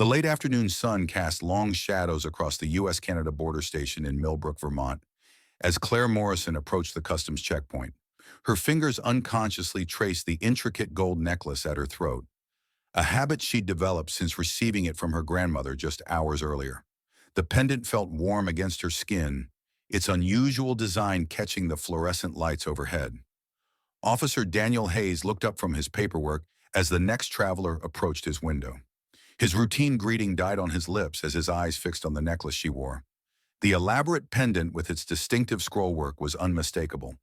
The late afternoon sun cast long shadows across the U.S. Canada border station in Millbrook, Vermont, as Claire Morrison approached the customs checkpoint. Her fingers unconsciously traced the intricate gold necklace at her throat, a habit she'd developed since receiving it from her grandmother just hours earlier. The pendant felt warm against her skin, its unusual design catching the fluorescent lights overhead. Officer Daniel Hayes looked up from his paperwork as the next traveler approached his window. His routine greeting died on his lips as his eyes fixed on the necklace she wore. The elaborate pendant with its distinctive scrollwork was unmistakable,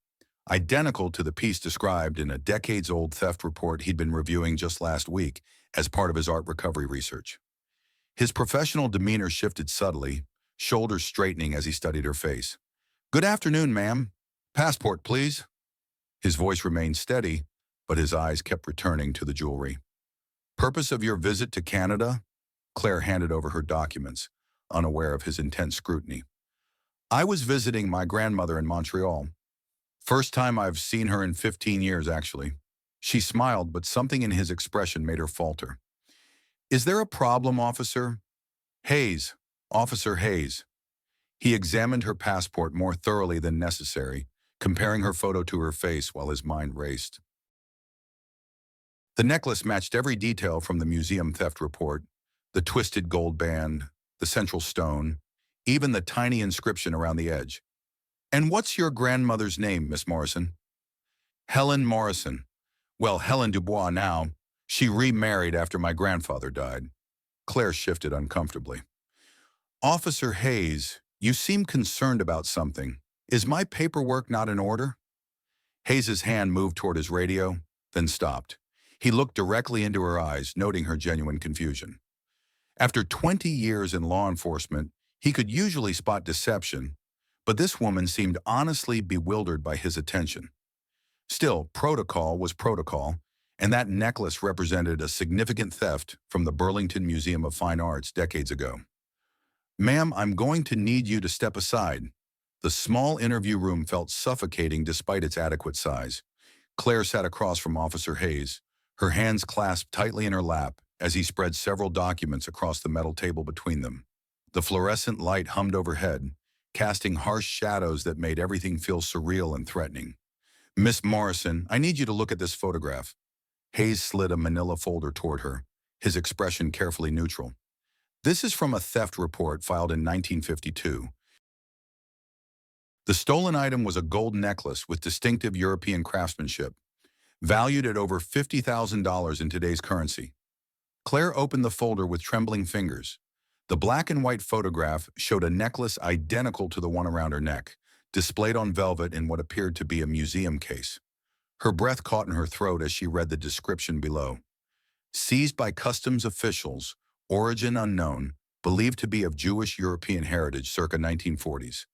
identical to the piece described in a decades-old theft report he'd been reviewing just last week as part of his art recovery research. His professional demeanor shifted subtly, shoulders straightening as he studied her face. "Good afternoon, ma'am. Passport, please." His voice remained steady, but his eyes kept returning to the jewelry. "Purpose of your visit to Canada?" Claire handed over her documents, unaware of his intense scrutiny. "I was visiting my grandmother in Montreal. First time I've seen her in 15 years, actually." She smiled, but something in his expression made her falter. "Is there a problem, officer?" "Hayes, Officer Hayes." He examined her passport more thoroughly than necessary, comparing her photo to her face while his mind raced. The necklace matched every detail from the museum theft report: the twisted gold band, the central stone, even the tiny inscription around the edge. "And what's your grandmother's name, Miss Morrison?" "Helen Morrison. Well, Helen Dubois now. She remarried after my grandfather died." Claire shifted uncomfortably. "Officer Hayes, you seem concerned about something. Is my paperwork not in order?" Hayes's hand moved toward his radio, then stopped. He looked directly into her eyes, noting her genuine confusion. After 20 years in law enforcement, he could usually spot deception, but this woman seemed honestly bewildered by his attention. Still, protocol was protocol, and that necklace represented a significant theft from the Burlington Museum of Fine Arts decades ago. "Ma'am, I'm going to need you to step aside." The small interview room felt suffocating despite its adequate size. Claire sat across from Officer Hayes, her hands clasped tightly in her lap as he spread several documents across the metal table between them. The fluorescent light hummed overhead, casting harsh shadows that made everything feel surreal and threatening. "Miss Morrison, I need you to look at this photograph." Hayes slid a manila folder toward her, his expression carefully neutral. "This is from a theft report filed in 1952. The stolen item was a gold necklace with distinctive European craftsmanship, valued at over $50,000 in today's currency." Claire opened the folder with trembling fingers. The black and white photograph showed a necklace identical to the one around her neck, displayed on velvet in what appeared to be a museum case. Her breath caught in her throat as she read the description below. "Seized by customs officials, origin unknown, believed to be of Jewish European heritage circa 1940s.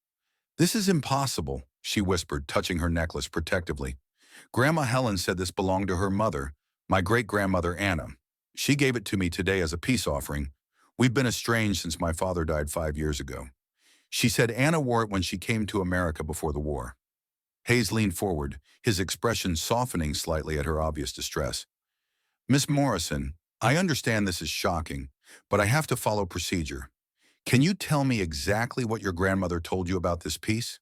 "This is impossible," she whispered, touching her necklace protectively. "Grandma Helen said this belonged to her mother, my great-grandmother Anna. She gave it to me today as a peace offering. We've been estranged since my father died 5 years ago. She said Anna wore it when she came to America before the war." Hayes leaned forward, his expression softening slightly at her obvious distress. "Miss Morrison, I understand this is shocking, but I have to follow procedure. Can you tell me exactly what your grandmother told you about this piece?"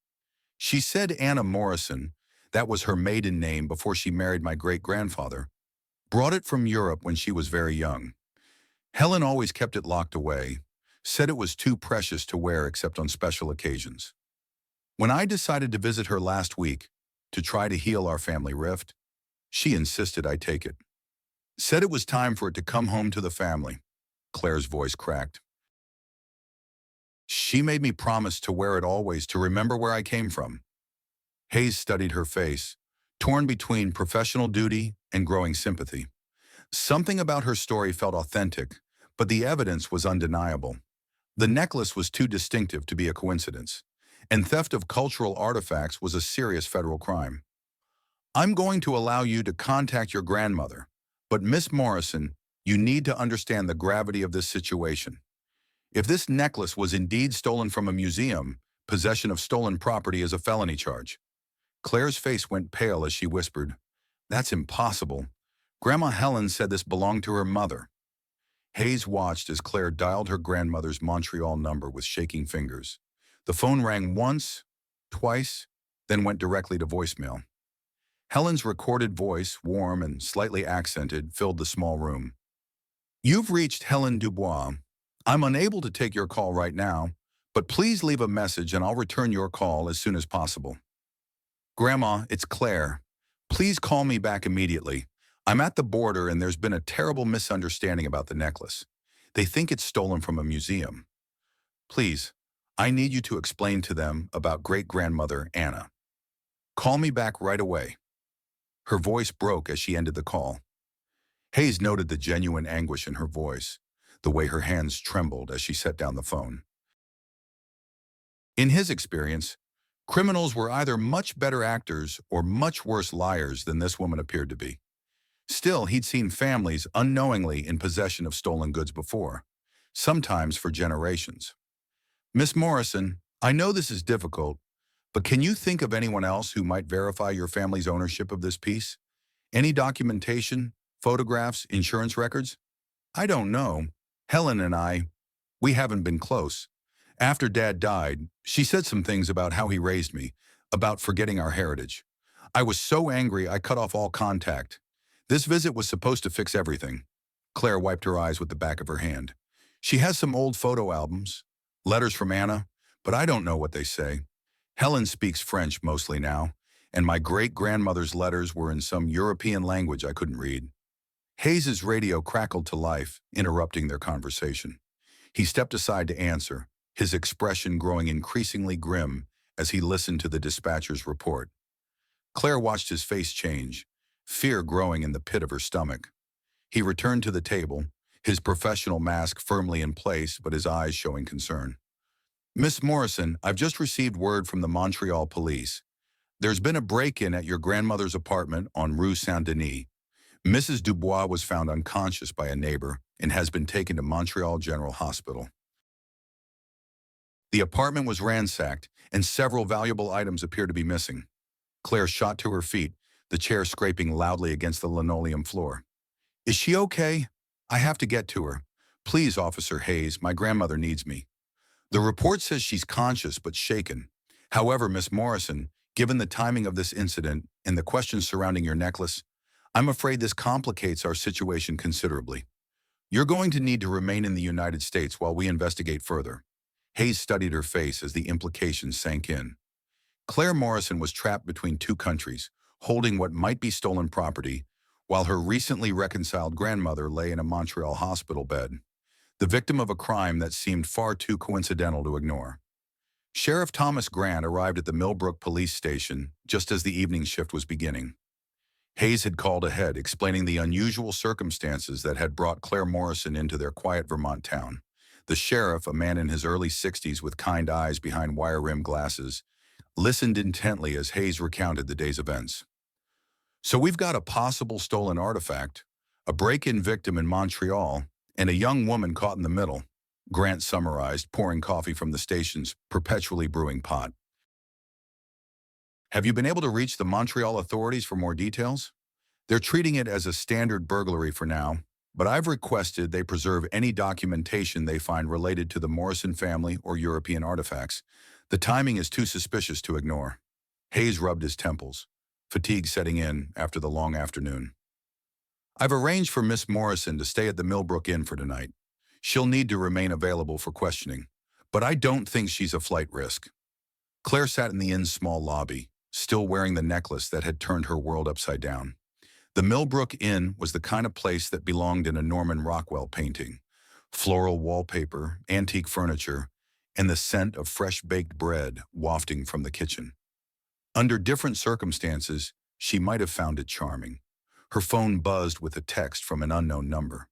"She said Anna Morrison, that was her maiden name before she married my great-grandfather, brought it from Europe when she was very young. Helen always kept it locked away, said it was too precious to wear except on special occasions. When I decided to visit her last week to try to heal our family rift, she insisted I take it. Said it was time for it to come home to the family." Claire's voice cracked. "She made me promise to wear it always to remember where I came from." Hayes studied her face, torn between professional duty and growing sympathy. Something about her story felt authentic, but the evidence was undeniable. The necklace was too distinctive to be a coincidence, and theft of cultural artifacts was a serious federal crime. "I'm going to allow you to contact your grandmother, but Miss Morrison, you need to understand the gravity of this situation. If this necklace was indeed stolen from a museum, possession of stolen property is a felony charge." Claire's face went pale as she whispered, "That's impossible. Grandma Helen said this belonged to her mother." Hayes watched as Claire dialed her grandmother's Montreal number with shaking fingers. The phone rang once, twice, then went directly to voicemail. Helen's recorded voice, warm and slightly accented, filled the small room. "You've reached Helen Dubois. I'm unable to take your call right now, but please leave a message and I'll return your call as soon as possible. Grandma, it's Claire. Please call me back immediately. I'm at the border and there's been a terrible misunderstanding about the necklace. They think it's stolen from a museum. Please, I need you to explain to them about great-grandmother Anna. Call me back right away." Her voice broke as she ended the call. Hayes noted the genuine anguish in her voice, the way her hands trembled as she set down the phone. In his experience, criminals were either much better actors or much worse liars than this woman appeared to be. Still, he'd seen families unknowingly in possession of stolen goods before, sometimes for generations. "Miss Morrison, I know this is difficult, but can you think of anyone else who might verify your family's ownership of this piece? Any documentation, photographs, insurance records?" "I don't know. Helen and we haven't been close. After Dad died, she said some things about how he raised me, about forgetting our heritage. I was so angry I cut off all contact. This visit was supposed to fix everything." Claire wiped her eyes with the back of her hand. "She has some old photo albums, letters from Anna, but I don't know what they say. Helen speaks French mostly now, and my great-grandmother's letters were in some European language I couldn't read." Hayes's radio crackled to life, interrupting their conversation. He stepped aside to answer, his expression growing increasingly grim as he listened to the dispatcher's report. Claire watched his face change, fear growing in the pit of her stomach. He returned to the table, his professional mask firmly in place but his eyes showing concern. "Miss Morrison, I've just received word from the Montreal police. There's been a break-in at your grandmother's apartment on Rue Saint-Denis. Mrs. Dubois was found unconscious by a neighbor and has been taken to Montreal General Hospital. The apartment was ransacked, and several valuable items appear to be missing." Claire shot to her feet, the chair scraping loudly against the linoleum floor. "Is she okay? I have to get to her. Please, Officer Hayes, my grandmother needs me." "The report says she's conscious but shaken. However, Miss Morrison, given the timing of this incident and the questions surrounding your necklace, I'm afraid this complicates our situation considerably. You're going to need to remain in the United States while we investigate further." Hayes studied her face as the implications sank in. Claire Morrison was trapped between two countries, holding what might be stolen property, while her recently reconciled grandmother lay in a Montreal hospital bed, the victim of a crime that seemed far too coincidental to ignore. Sheriff Thomas Grant arrived at the Millbrook police station just as the evening shift was beginning. Hayes had called ahead, explaining the unusual circumstances that had brought Claire Morrison into their quiet Vermont town. The sheriff, a man in his early 60s with kind eyes behind wire-rimmed glasses, listened intently as Hayes recounted the day's events. "So we've got a possible stolen artifact, a break-in victim in Montreal, and a young woman caught in the middle," Grant summarized, pouring coffee from the station's perpetually brewing pot. "Have you been able to reach the Montreal authorities for more details? They're treating it as a standard burglary for now, but I've requested they preserve any documentation they find related to the Morrison family or European artifacts. The timing is too suspicious to ignore." Hayes rubbed his temples, fatigue setting in after the long afternoon. "I've arranged for Miss Morrison to stay at the Millbrook Inn for tonight. She'll need to remain available for questioning, but I don't think she's a flight risk." Claire sat in the inn's small lobby, still wearing the necklace that had turned her world upside down. The Millbrook Inn was the kind of place that belonged in a Norman Rockwell painting. Floral wallpaper, antique furniture, and the scent of fresh-baked bread wafting from the kitchen. Under different circumstances, she might have found it charming. Her phone buzzed with a text from an unknown number.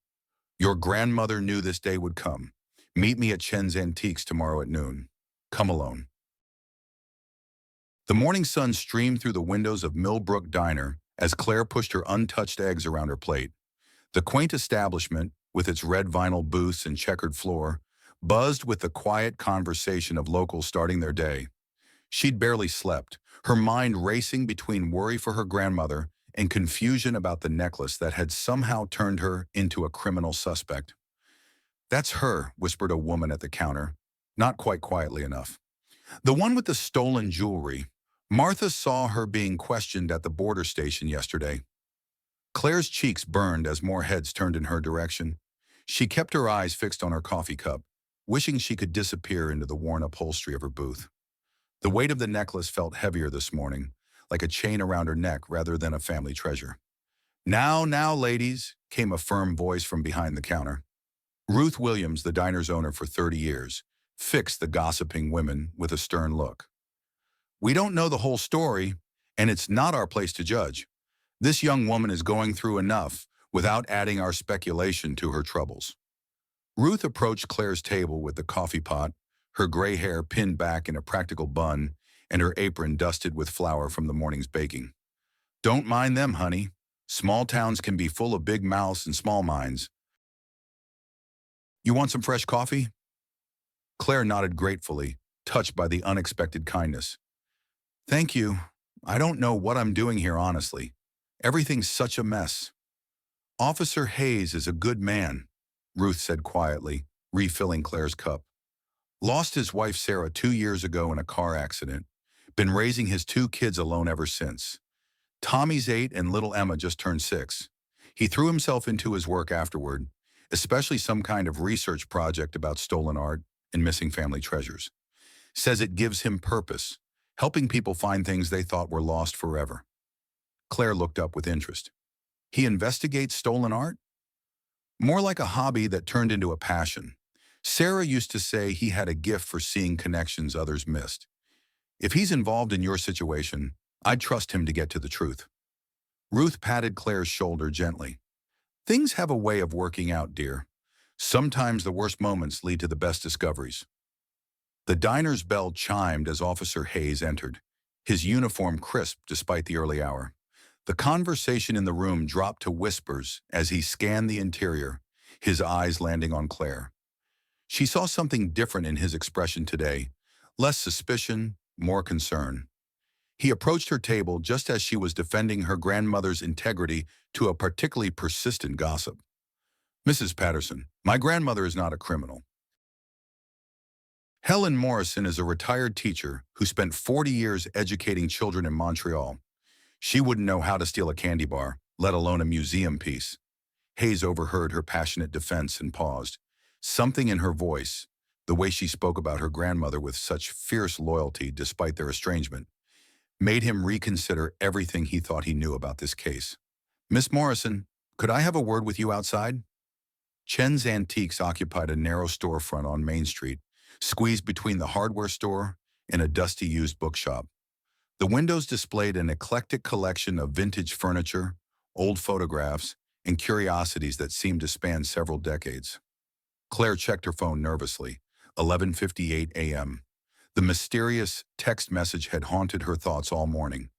"Your grandmother knew this day would come. Meet me at Chen's Antiques tomorrow at noon. Come alone." The morning sun streamed through the windows of Millbrook Diner as Claire pushed her untouched eggs around her plate. The quaint establishment, with its red vinyl booths and checkered floor, buzzed with the quiet conversation of locals starting their day. She'd barely slept, her mind racing between worry for her grandmother and confusion about the necklace that had somehow turned her into a criminal suspect. "That's her," whispered a woman at the counter, not quite quietly enough. "The one with the stolen jewelry. Martha saw her being questioned at the border station yesterday." Claire's cheeks burned as more heads turned in her direction. She kept her eyes fixed on her coffee cup, wishing she could disappear into the worn upholstery of her booth. The weight of the necklace felt heavier this morning, like a chain around her neck rather than a family treasure. "Now, now, ladies," came a firm voice from behind the counter. Ruth Williams, the diner's owner for 30 years, fixed the gossiping women with a stern look. "We don't know the whole story, and it's not our place to judge. This young woman is going through enough without adding our speculation to her troubles." Ruth approached Claire's table with the coffee pot, her gray hair pinned back in a practical bun and her apron dusted with flour from the morning's baking. "Don't mind them, honey. Small towns can be full of big mouths and small minds. You want some fresh coffee?" Claire nodded gratefully, touched by the unexpected kindness. "Thank you. I don't know what I'm doing here, honestly. Everything's such a mess." "Officer Hayes is a good man," Ruth said quietly, refilling Claire's cup. "Lost his wife Sarah 2 years ago in a car accident. Been raising his 2 kids alone ever since. Tommy's 8 and little Emma just turned 6. He threw himself into his work afterward, especially some kind of research project about stolen art and missing family treasures. Says it gives him purpose, helping people find things they thought were lost forever." Claire looked up with interest. "He investigates stolen art?" "More like a hobby that turned into a passion. Sarah used to say he had a gift for seeing connections others missed. If he's involved in your situation, I'd trust him to get to the truth." Ruth patted Claire's shoulder gently. "Things have a way of working out, dear. Sometimes the worst moments lead to the best discoveries." The diner's bell chimed as Officer Hayes entered, his uniform crisp despite the early hour. The conversation in the room dropped to whispers as he scanned the interior, his eyes landing on Claire. She saw something different in his expression today, less suspicion, more concern. He approached her table just as she was defending her grandmother's integrity to a particularly persistent gossip. "Mrs. Patterson, my grandmother is not a criminal. Helen Morrison is a retired teacher who spent 40 years educating children in Montreal. She wouldn't know how to steal a candy bar, let alone a museum piece." Hayes overheard her passionate defense and paused. Something in her voice, the way she spoke about her grandmother with such fierce loyalty despite their estrangement, made him reconsider everything he thought he knew about this case. "Miss Morrison, could I have a word with you outside?" Chen's Antiques occupied a narrow storefront on Main Street, squeezed between the hardware store and a dusty used bookshop. The windows displayed an eclectic collection of vintage furniture, old photographs, and curiosities that seemed to span several decades. Claire checked her phone nervously. 11:58 a.m. The mysterious text message had haunted her thoughts all morning.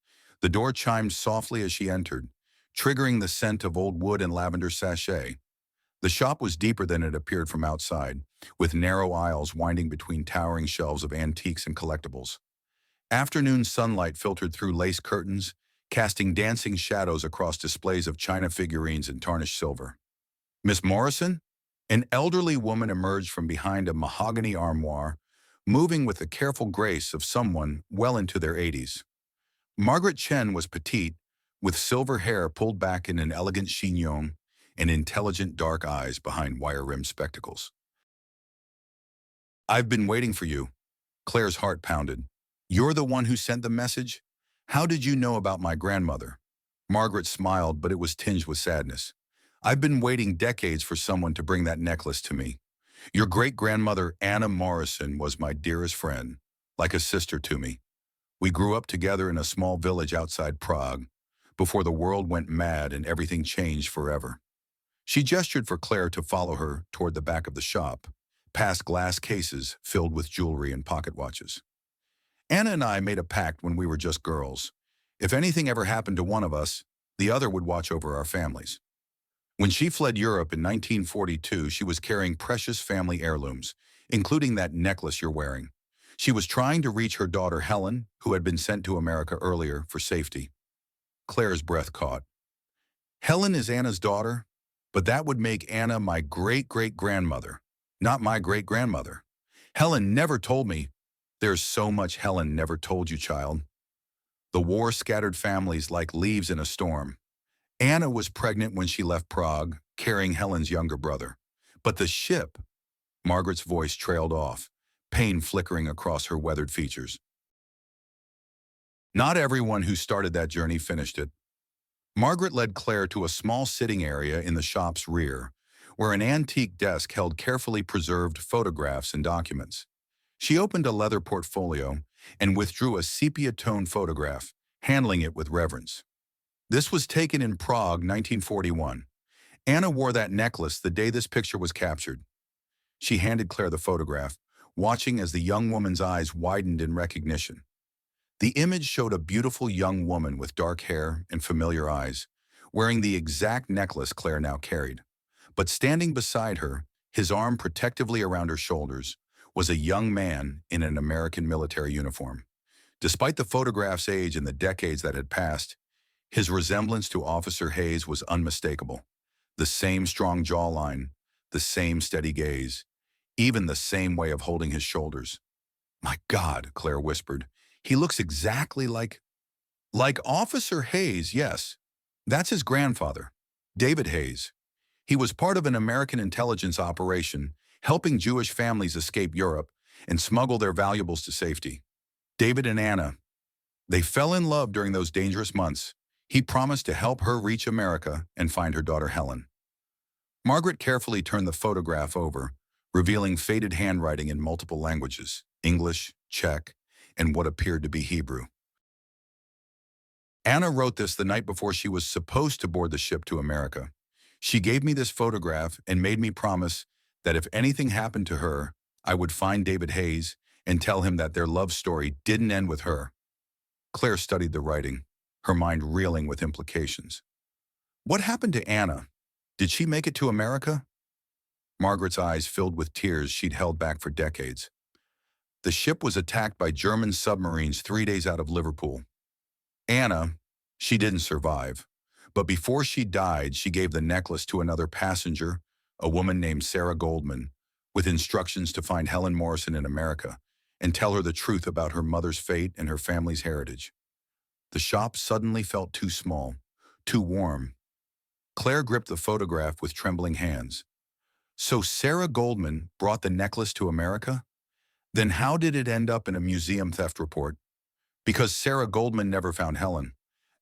The door chimed softly as she entered, triggering the scent of old wood and lavender sachet. The shop was deeper than it appeared from outside, with narrow aisles winding between towering shelves of antiques and collectibles. Afternoon sunlight filtered through lace curtains, casting dancing shadows across displays of china figurines and tarnished silver. "Miss Morrison?" An elderly woman emerged from behind a mahogany armoire, moving with the careful grace of someone well into their 80s. Margaret Chen was petite, with silver hair pulled back in an elegant chignon and intelligent dark eyes behind wire-rimmed spectacles. "I've been waiting for you." Claire's heart pounded. "You're the one who sent the message? How did you know about my grandmother?" Margaret smiled, but it was tinged with sadness. "I've been waiting decades for someone to bring that necklace to me. Your great-grandmother, Anna Morrison, was my dearest friend, like a sister to me. We grew up together in a small village outside Prague, before the world went mad and everything changed forever." She gestured for Claire to follow her toward the back of the shop, past glass cases filled with jewelry and pocket watches. "Anna and I made a pact when we were just girls. If anything ever happened to one of us, the other would watch over our families. When she fled Europe in 1942, she was carrying precious family heirlooms, including that necklace you're wearing. She was trying to reach her daughter Helen, who had been sent to America earlier, for safety." Claire's breath caught. "Helen is Anna's daughter, but that would make Anna my great-great-grandmother. Not my great-grandmother. Helen never told me. There's so much Helen never told you, child. The war scattered families like leaves in a storm. Anna was pregnant when she left Prague, carrying Helen's younger brother. But the ship, Margaret's voice trailed off, pain flickering across her weathered features. Not everyone who started that journey finished it. Margaret led Claire to a small sitting area in the shop's rear, where an antique desk held carefully preserved photographs and documents. She opened a leather portfolio and withdrew a sepia-toned photograph, handling it with reverence. This was taken in Prague, 1941. Anna wore that necklace the day this picture was captured. She handed Claire the photograph, watching as the young woman's eyes widened in recognition. The image showed a beautiful young woman with dark hair and familiar eyes, wearing the exact necklace Claire now carried. But standing beside her, his arm protectively around her shoulders, was a young man in an American military uniform. Despite the photograph's age and the decades that had passed, his resemblance to Officer Hayes was unmistakable. The same strong jawline, the same steady gaze, even the same way of holding his shoulders. "My God," Claire whispered, "he looks exactly like—" "Like Officer Hayes, yes. That's his grandfather, David Hayes. He was part of an American intelligence operation, helping Jewish families escape Europe and smuggle their valuables to safety. David and Anna, they fell in love during those dangerous months. He promised to help her reach America and find her daughter Helen." Margaret carefully turned the photograph over, revealing faded handwriting in multiple languages, English, Czech, and what appeared to be Hebrew. "Anna wrote this the night before she was supposed to board the ship to America. She gave me this photograph and made me promise that if anything happened to her, I would find David Hayes and tell him that their love story didn't end with her." Claire studied the writing, her mind reeling with implications. "What happened to Anna? Did she make it to America?" Margaret's eyes filled with tears she'd held back for decades. "The ship was attacked by German submarines 3 days out of Liverpool. Anna, she didn't survive. But before she died, she gave the necklace to another passenger, a woman named Sarah Goldman, with instructions to find Helen Morrison in America and tell her the truth about her mother's fate and her family's heritage." The shop suddenly felt too small, too warm. Claire gripped the photograph with trembling hands. "So Sarah Goldman brought the necklace to America? Then how did it end up in a museum theft report? Because Sarah Goldman never found Helen.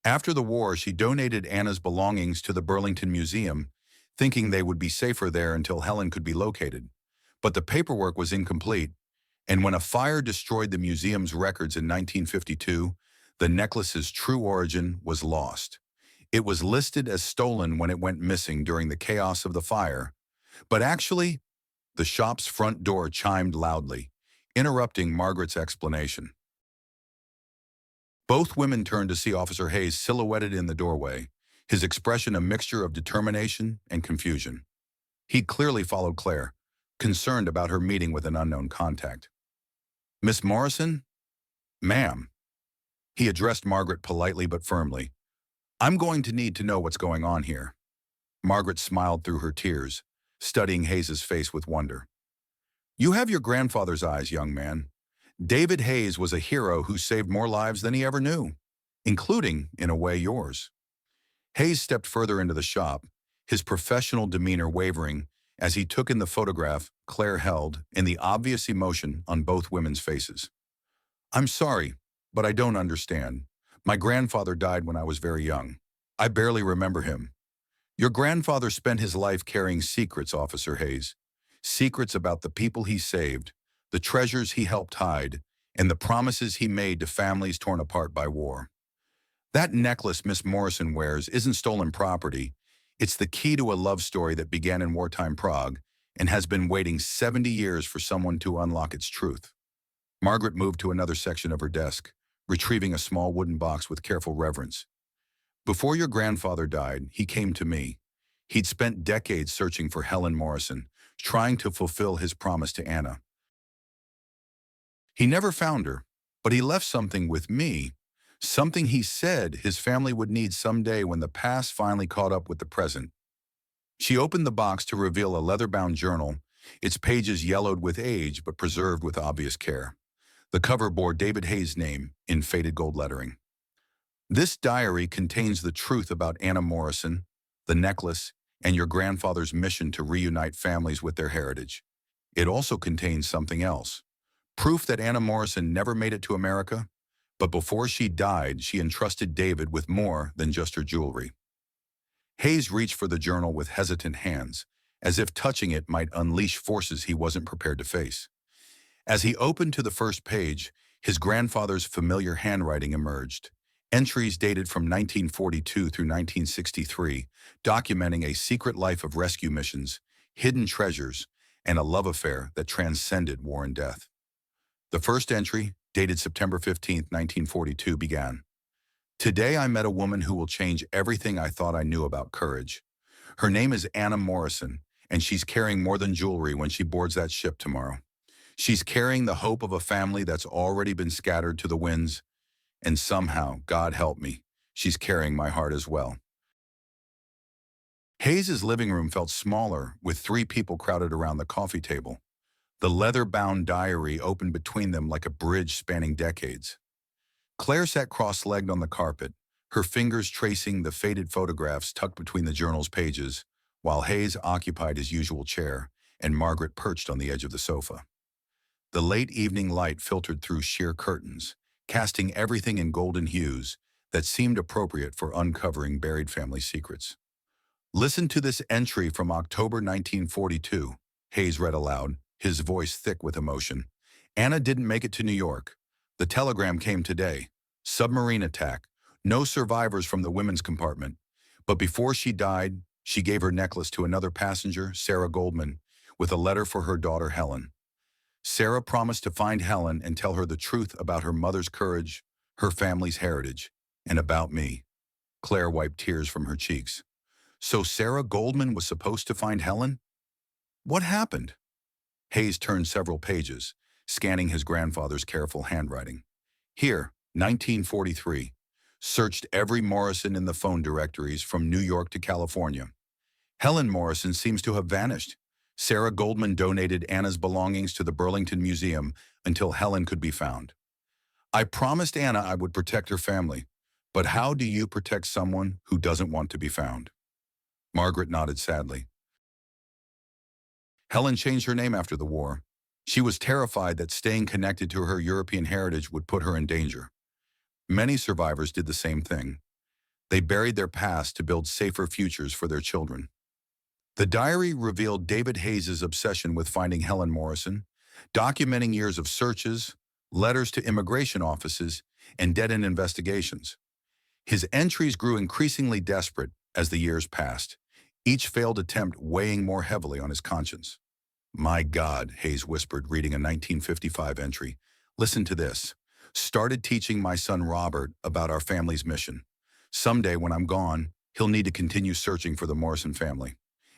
After the war, she donated Anna's belongings to the Burlington Museum, thinking they would be safer there until Helen could be located. But the paperwork was incomplete, and when a fire destroyed the museum's records in 1952, the necklace's true origin was lost. It was listed as stolen when it went missing during the chaos of the fire. But actually, the shop's front door chimed loudly, interrupting Margaret's explanation. Both women turned to see Officer Hayes silhouetted in the doorway, his expression a mixture of determination and confusion. He'd clearly followed Claire, concerned about her meeting with an unknown contact. "Miss Morrison?" "Ma'am." He addressed Margaret politely but firmly. "I'm going to need to know what's going on here." Margaret smiled through her tears, studying Hayes's face with wonder. "You have your grandfather's eyes, young man. David Hayes was a hero who saved more lives than he ever knew, including, in a way, yours." Hayes stepped further into the shop, his professional demeanor wavering as he took in the photograph Claire held and the obvious emotion on both women's faces. "I'm sorry, but I don't understand. My grandfather died when I was very young. I barely remember him." "Your grandfather spent his life carrying secrets, Officer Hayes. Secrets about the people he saved, the treasures he helped hide, and the promises he made to families torn apart by war. That necklace Miss Morrison wears isn't stolen property. It's the key to a love story that began in wartime Prague and has been waiting 70 years for someone to unlock its truth." Margaret moved to another section of her desk, retrieving a small wooden box with careful reverence. "Before your grandfather died, he came to me. He'd spent decades searching for Helen Morrison, trying to fulfill his promise to Anna. He never found her, but he left something with me, something he said his family would need someday when the past finally caught up with the present." She opened the box to reveal a leather-bound journal its pages yellowed with age but preserved with obvious care. The cover bore David Hayes' name in faded gold lettering. This diary contains the truth about Anna Morrison, the necklace, and your grandfather's mission to reunite families with their heritage. It also contains something else. Proof that Anna Morrison never made it to America, but before she died, she entrusted David with more than just her jewelry. Hayes reached for the journal with hesitant hands, as if touching it might unleash forces he wasn't prepared to face. As he opened to the first page, his grandfather's familiar handwriting emerged. Entries dated from 1942 through 1963, documenting a secret life of rescue missions, hidden treasures, and a love affair that transcended war and death. The first entry, dated September 15, 1942, began. Today I met a woman who will change everything I thought I knew about courage. Her name is Anna Morrison, and she's carrying more than jewelry when she boards that ship tomorrow. She's carrying the hope of a family that's already been scattered to the winds, and somehow, God help me, she's carrying my heart as well. Hayes's living room felt smaller, with 3 people crowded around the coffee table. The leather-bound diary opened between them like a bridge spanning decades. Claire sat cross-legged on the carpet, her fingers tracing the faded photographs tucked between the journal's pages, while Hayes occupied his usual chair and Margaret perched on the edge of the sofa. The late evening light filtered through sheer curtains, casting everything in golden hues that seemed appropriate for uncovering buried family secrets. Listen to this entry from October 1942, Hayes read aloud, his voice thick with emotion. Anna didn't make it to New York. The telegram came today. Submarine attack. No survivors from the women's compartment. But before she died, she gave her necklace to another passenger, Sarah Goldman, with a letter for her daughter Helen. Sarah promised to find Helen and tell her the truth about her mother's courage, her family's heritage, and about me. Claire wiped tears from her cheeks. So Sarah Goldman was supposed to find Helen? What happened? Hayes turned several pages, scanning his grandfather's careful handwriting. Here, 1943. Searched every Morrison in the phone directories from New York to California. Helen Morrison seems to have vanished. Sarah Goldman donated Anna's belongings to the Burlington Museum until Helen could be found. I promised Anna I would protect her family, but how do you protect someone who doesn't want to be found? Margaret nodded sadly. Helen changed her name after the war. She was terrified that staying connected to her European heritage would put her in danger. Many survivors did the same thing. They buried their past to build safer futures for their children. The diary revealed David Hayes' obsession with finding Helen Morrison, documenting years of searches, letters to immigration offices, and dead-end investigations. His entries grew increasingly desperate as the years passed, each failed attempt weighing more heavily on his conscience. My God, Hayes whispered, reading a 1955 entry. Listen to this. Started teaching my son Robert about our family's mission. Someday when I'm gone, he'll need to continue searching for the Morrison family.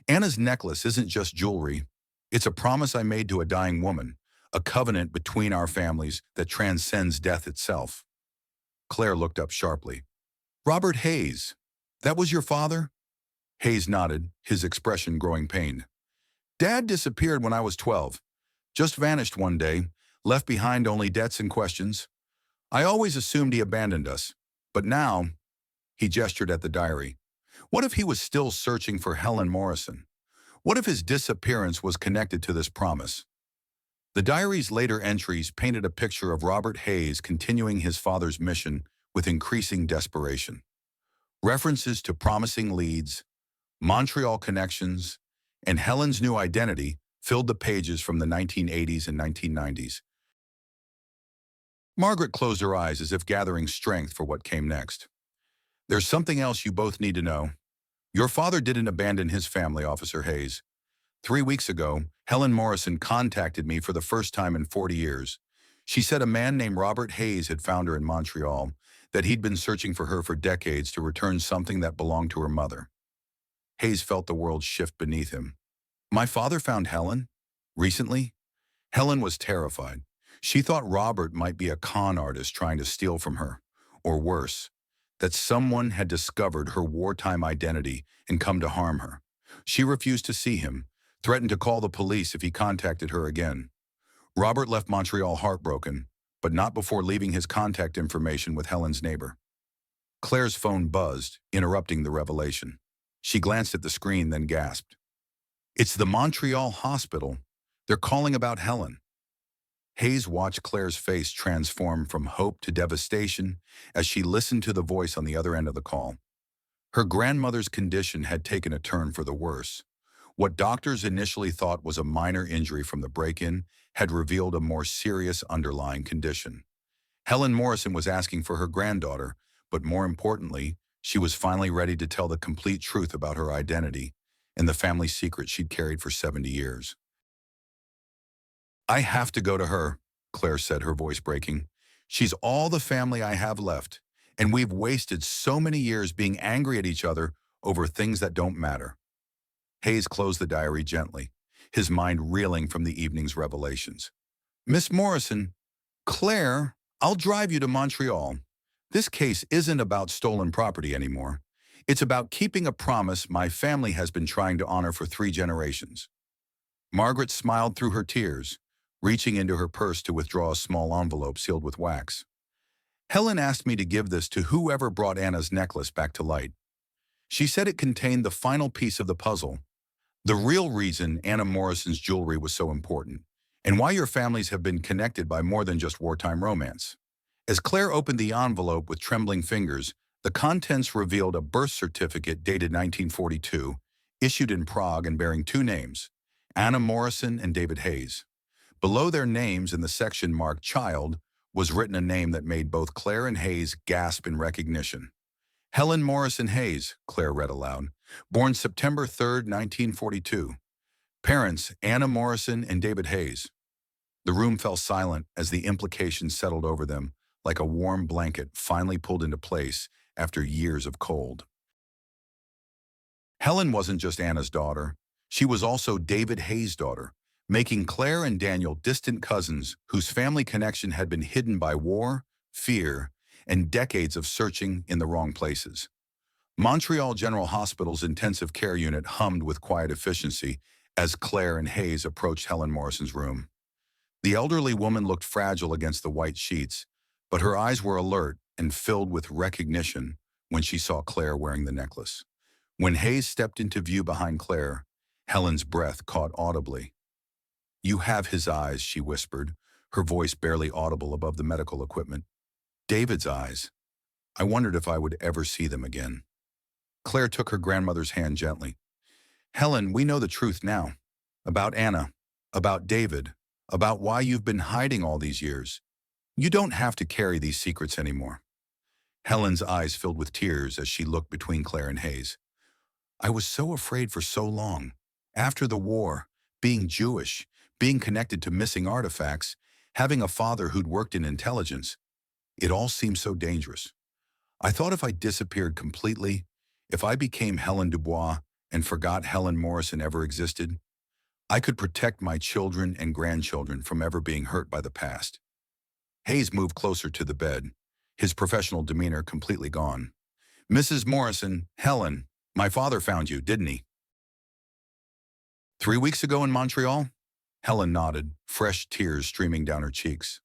Anna's necklace isn't just jewelry. It's a promise I made to a dying woman, a covenant between our families that transcends death itself. Claire looked up sharply. Robert Hayes, that was your father? Hayes nodded, his expression growing pained. Dad disappeared when I was 12. Just vanished one day, left behind only debts and questions. I always assumed he abandoned us, but now, he gestured at the diary. What if he was still searching for Helen Morrison? What if his disappearance was connected to this promise? The diary's later entries painted a picture of Robert Hayes continuing his father's mission with increasing desperation. References to promising leads, Montreal connections, and Helen's new identity filled the pages from the 1980s and 1990s. Margaret closed her eyes as if gathering strength for what came next. There's something else you both need to know. Your father didn't abandon his family, Officer Hayes. 3 weeks ago, Helen Morrison contacted me for the first time in 40 years. She said a man named Robert Hayes had found her in Montreal, that he'd been searching for her for decades to return something that belonged to her mother. Hayes felt the world shift beneath him. My father found Helen? Recently? Helen was terrified. She thought Robert might be a con artist trying to steal from her, or worse, that someone had discovered her wartime identity and come to harm her. She refused to see him, threatened to call the police if he contacted her again. Robert left Montreal heartbroken, but not before leaving his contact information with Helen's neighbor. Claire's phone buzzed, interrupting the revelation. She glanced at the screen, then gasped. "It's the Montreal hospital. They're calling about Helen." Hayes watched Claire's face transform from hope to devastation as she listened to the voice on the other end of the call. Her grandmother's condition had taken a turn for the worse. What doctors initially thought was a minor injury from the break-in had revealed a more serious underlying condition. Helen Morrison was asking for her granddaughter, but more importantly, she was finally ready to tell the complete truth about her identity and the family secret she'd carried for 70 years. "I have to go to her," Claire said, her voice breaking. "She's all the family I have left, and we've wasted so many years being angry at each other over things that don't matter." Hayes closed the diary gently, his mind reeling from the evening's revelations. "Miss Morrison, Claire, I'll drive you to Montreal. This case isn't about stolen property anymore. It's about keeping a promise my family has been trying to honor for 3 generations." Margaret smiled through her tears, reaching into her purse to withdraw a small envelope sealed with wax. "Helen asked me to give this to whoever brought Anna's necklace back to light. She said it contained the final piece of the puzzle, the real reason Anna Morrison's jewelry was so important, and why your families have been connected by more than just wartime romance." As Claire opened the envelope with trembling fingers, the contents revealed a birth certificate dated 1942, issued in Prague and bearing 2 names, Anna Morrison and David Hayes. Below their names, in the section marked Child, was written a name that made both Claire and Hayes gasp in recognition. "Helen Morrison Hayes," Claire read aloud, "born September 3, 1942. Parents, Anna Morrison and David Hayes." The room fell silent as the implications settled over them, like a warm blanket finally pulled into place after years of cold. Helen wasn't just Anna's daughter. She was also David Hayes' daughter, making Claire and Daniel distant cousins whose family connection had been hidden by war, fear, and decades of searching in the wrong places. Montreal General Hospital's intensive care unit hummed with quiet efficiency as Claire and Hayes approached Helen Morrison's room. The elderly woman looked fragile against the white sheets, but her eyes were alert and filled with recognition when she saw Claire wearing the necklace. When Hayes stepped into view behind Claire, Helen's breath caught audibly. "You have his eyes," she whispered, her voice barely audible above the medical equipment. "David's eyes. I wondered if I would ever see them again." Claire took her grandmother's hand gently. "Helen, we know the truth now. About Anna, about David, about why you've been hiding all these years. You don't have to carry these secrets anymore." Helen's eyes filled with tears as she looked between Claire and Hayes. "I was so afraid for so long. After the war, being Jewish, being connected to missing artifacts, having a father who'd worked in intelligence, it all seemed so dangerous. I thought if I disappeared completely, if I became Helen Dubois and forgot Helen Morrison ever existed, I could protect my children and grandchildren from ever being hurt by the past." Hayes moved closer to the bed, his professional demeanor completely gone. "Mrs. Morrison, Helen, my father found you, didn't he?" 3 weeks ago in Montreal?" Helen nodded, fresh tears streaming down her cheeks.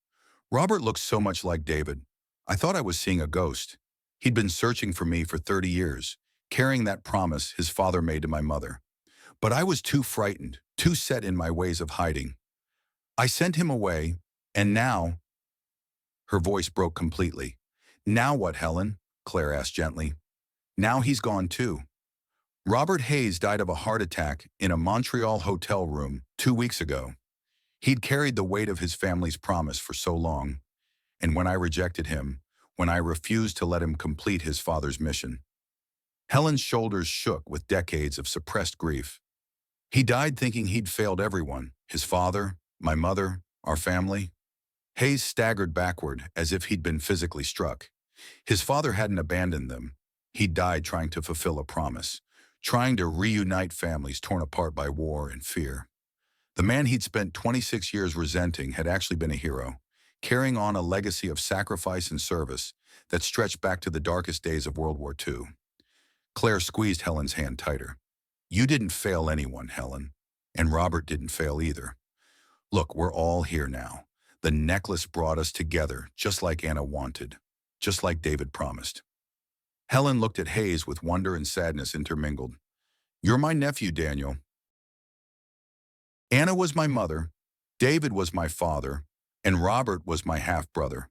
"Robert looked so much like David. I thought I was seeing a ghost. He'd been searching for me for 30 years, carrying that promise his father made to my mother. But I was too frightened, too set in my ways of hiding. I sent him away, and now—" Her voice broke completely. "Now what, Helen?" Claire asked gently. "Now he's gone too. Robert Hayes died of a heart attack in a Montreal hotel room 2 weeks ago. He'd carried the weight of his family's promise for so long, and when I rejected him, when I refused to let him complete his father's mission." Helen's shoulders shook with decades of suppressed grief. "He died thinking he'd failed everyone, his father, my mother, our family." Hayes staggered backward as if he'd been physically struck. His father hadn't abandoned them. He died trying to fulfill a promise, trying to reunite families torn apart by war and fear. The man he'd spent 26 years resenting had actually been a hero, carrying on a legacy of sacrifice and service that stretched back to the darkest days of World War II. Claire squeezed Helen's hand tighter. "You didn't fail anyone, Helen. And Robert didn't fail either. Look, we're all here now. The necklace brought us together, just like Anna wanted, just like David promised. Helen looked at Hayes with wonder and sadness intermingled. You're my nephew, Daniel. Anna was my mother, David was my father, and Robert was my half-brother.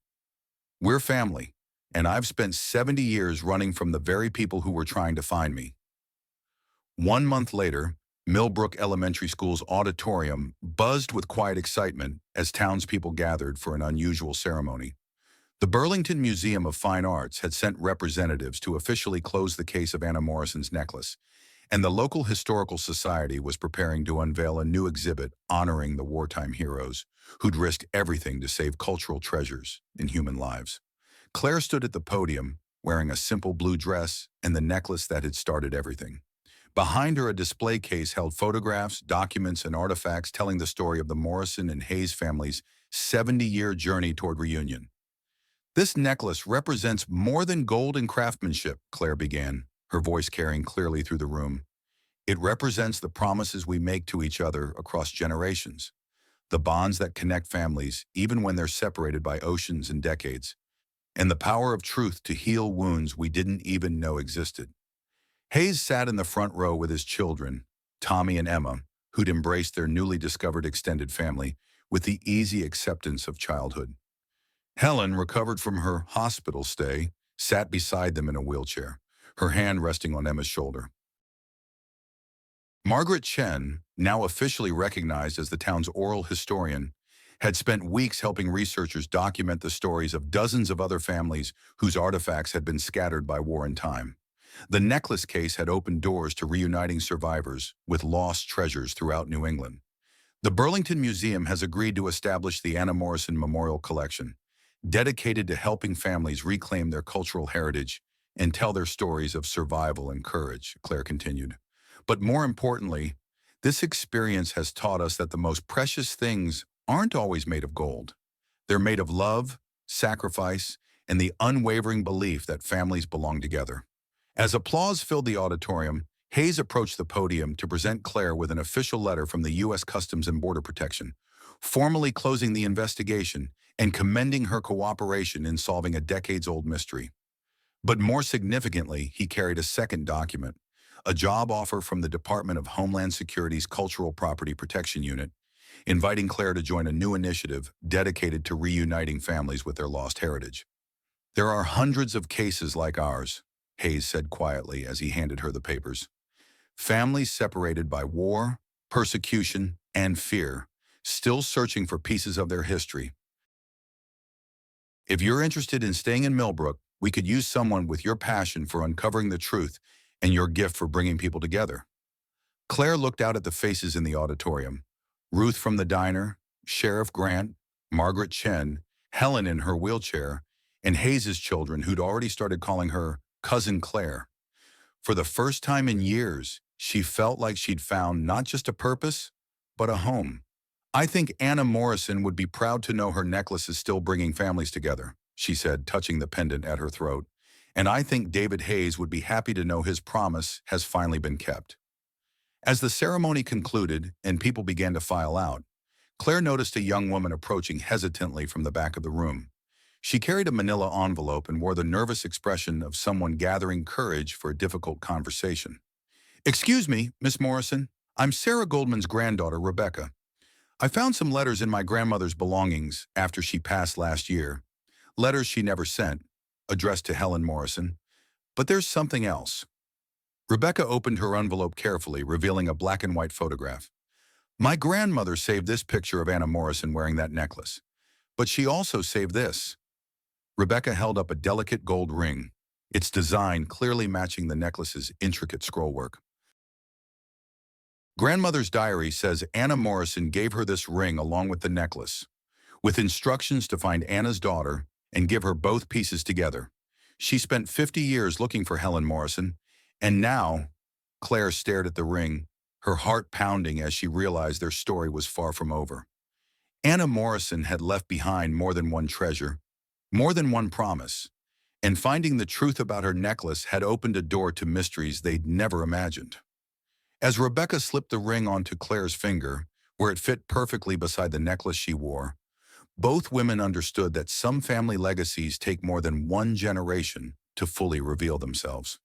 We're family, and I've spent 70 years running from the very people who were trying to find me. 1 month later, Millbrook Elementary School's auditorium buzzed with quiet excitement as townspeople gathered for an unusual ceremony. The Burlington Museum of Fine Arts had sent representatives to officially close the case of Anna Morrison's necklace, and the local historical society was preparing to unveil a new exhibit honoring the wartime heroes who'd risked everything to save cultural treasures in human lives. Claire stood at the podium, wearing a simple blue dress and the necklace that had started everything. Behind her, a display case held photographs, documents, and artifacts telling the story of the Morrison and Hayes families' 70-year journey toward reunion. This necklace represents more than gold and craftsmanship, Claire began, her voice carrying clearly through the room. It represents the promises we make to each other across generations, the bonds that connect families even when they're separated by oceans and decades, and the power of truth to heal wounds we didn't even know existed. Hayes sat in the front row with his children, Tommy and Emma, who'd embraced their newly discovered extended family with the easy acceptance of childhood. Helen, recovered from her hospital stay, sat beside them in a wheelchair, her hand resting on Emma's shoulder. Margaret Chen, now officially recognized as the town's oral historian, had spent weeks helping researchers document the stories of dozens of other families whose artifacts had been scattered by war and time. The necklace case had opened doors to reuniting survivors with lost treasures throughout New England. The Burlington Museum has agreed to establish the Anna Morrison Memorial Collection, dedicated to helping families reclaim their cultural heritage and tell their stories of survival and courage, Claire continued. But more importantly, this experience has taught us that the most precious things aren't always made of gold. They're made of love, sacrifice, and the unwavering belief that families belong together. As applause filled the auditorium, Hayes approached the podium to present Claire with an official letter from the U.S. Customs and Border Protection, formally closing the investigation and commending her cooperation in solving a decades-old mystery. But more significantly, he carried a second document, a job offer from the Department of Homeland Security's Cultural Property Protection Unit, inviting Claire to join a new initiative dedicated to reuniting families with their lost heritage. There are hundreds of cases like ours, Hayes said quietly as he handed her the papers. Families separated by war, persecution, and fear, still searching for pieces of their history. If you're interested in staying in Millbrook, we could use someone with your passion for uncovering the truth and your gift for bringing people together. Claire looked out at the faces in the auditorium. Ruth from the diner, Sheriff Grant, Margaret Chen, Helen in her wheelchair, and Hayes's children who'd already started calling her Cousin Claire. For the first time in years, she felt like she'd found not just a purpose, but a home. I think Anna Morrison would be proud to know her necklace is still bringing families together, she said, touching the pendant at her throat. And I think David Hayes would be happy to know his promise has finally been kept. As the ceremony concluded and people began to file out, Claire noticed a young woman approaching hesitantly from the back of the room. She carried a manila envelope and wore the nervous expression of someone gathering courage for a difficult conversation. "Excuse me, Miss Morrison. I'm Sarah Goldman's granddaughter, Rebecca. I found some letters in my grandmother's belongings after she passed last year. Letters she never sent, addressed to Helen Morrison. But there's something else." Rebecca opened her envelope carefully, revealing a black and white photograph. "My grandmother saved this picture of Anna Morrison wearing that necklace. But she also saved this." Rebecca held up a delicate gold ring, its design clearly matching the necklace's intricate scrollwork. Grandmother's diary says Anna Morrison gave her this ring along with the necklace, with instructions to find Anna's daughter and give her both pieces together. She spent 50 years looking for Helen Morrison, and now, Claire stared at the ring, her heart pounding as she realized their story was far from over. Anna Morrison had left behind more than one treasure, more than one promise, and finding the truth about her necklace had opened a door to mysteries they'd never imagined. As Rebecca slipped the ring onto Claire's finger, where it fit perfectly beside the necklace she wore, both women understood that some family legacies take more than one generation to fully reveal themselves.